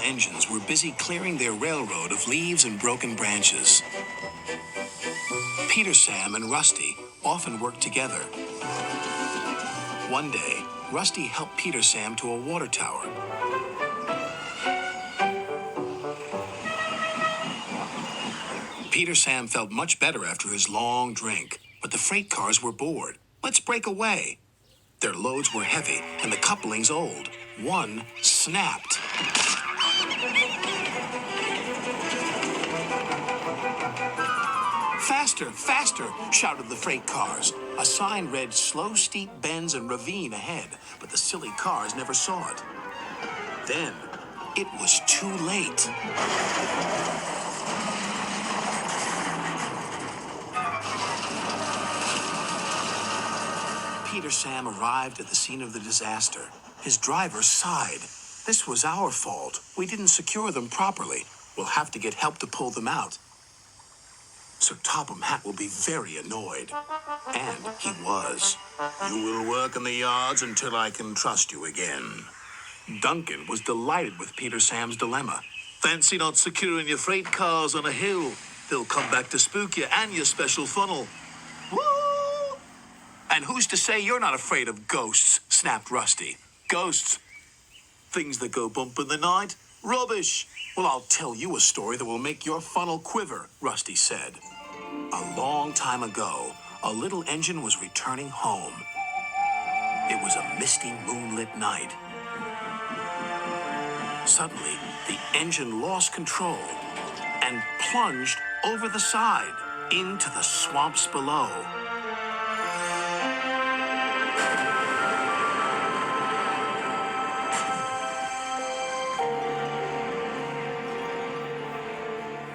engines were busy clearing their railroad of leaves and broken branches. Peter, Sam, and Rusty often worked together. One day, Rusty helped Peter Sam to a water tower. Peter Sam felt much better after his long drink, but the freight cars were bored. Let's break away. Their loads were heavy and the couplings old. One snapped. Faster, faster, shouted the freight cars. A sign read slow, steep bends and ravine ahead, but the silly cars never saw it. Then, it was too late. Peter Sam arrived at the scene of the disaster. His driver sighed. This was our fault. We didn't secure them properly. We'll have to get help to pull them out. Sir Topham Hatt will be very annoyed. And he was. You will work in the yards until I can trust you again. Duncan was delighted with Peter Sam's dilemma. Fancy not securing your freight cars on a hill. They'll come back to spook you and your special funnel. Woo! And who's to say you're not afraid of ghosts? Snapped Rusty. Ghosts? Things that go bump in the night? Rubbish! Well, I'll tell you a story that will make your funnel quiver, Rusty said. A long time ago, a little engine was returning home. It was a misty, moonlit night. Suddenly, the engine lost control and plunged over the side into the swamps below.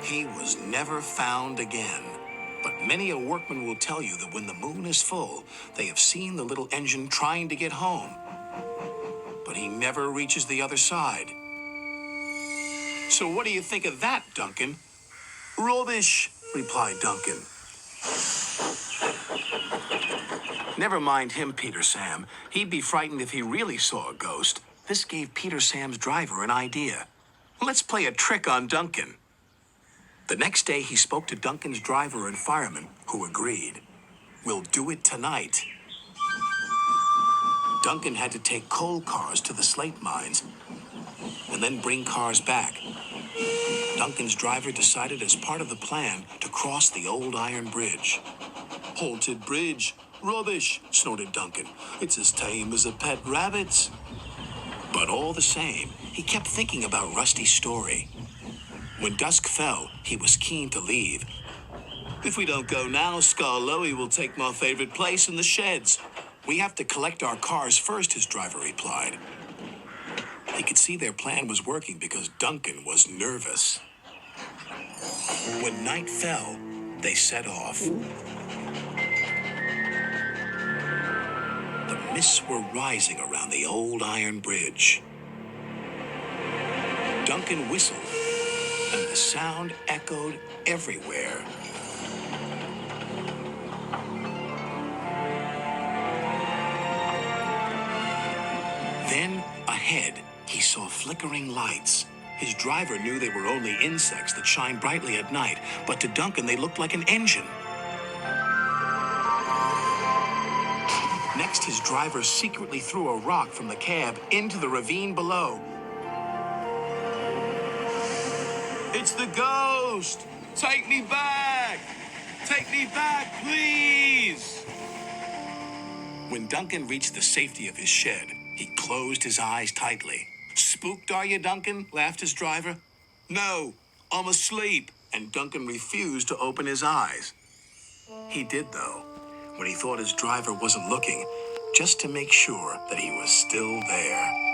He was never found again. But many a workman will tell you that when the moon is full, they have seen the little engine trying to get home. But he never reaches the other side. So what do you think of that, Duncan? Rubbish, replied Duncan. Never mind him, Peter Sam. He'd be frightened if he really saw a ghost. This gave Peter Sam's driver an idea. Let's play a trick on Duncan. The next day, he spoke to Duncan's driver and fireman, who agreed. We'll do it tonight. Duncan had to take coal cars to the slate mines and then bring cars back. Duncan's driver decided as part of the plan to cross the old iron bridge. Haunted bridge. Rubbish, snorted Duncan. It's as tame as a pet rabbit's. But all the same, he kept thinking about Rusty's story. When dusk fell, he was keen to leave. If we don't go now, Scarloey will take my favorite place in the sheds. We have to collect our cars first, his driver replied. He could see their plan was working because Duncan was nervous. When night fell, they set off. The mists were rising around the old iron bridge. Duncan whistled, and the sound echoed everywhere. Then, ahead, he saw flickering lights. His driver knew they were only insects that shine brightly at night, but to Duncan they looked like an engine. Next, his driver secretly threw a rock from the cab into the ravine below. It's the ghost! Take me back! Take me back, please! When Duncan reached the safety of his shed, he closed his eyes tightly. Spooked, are you, Duncan? Laughed his driver. No, I'm asleep. And Duncan refused to open his eyes. He did, though, when he thought his driver wasn't looking, just to make sure that he was still there.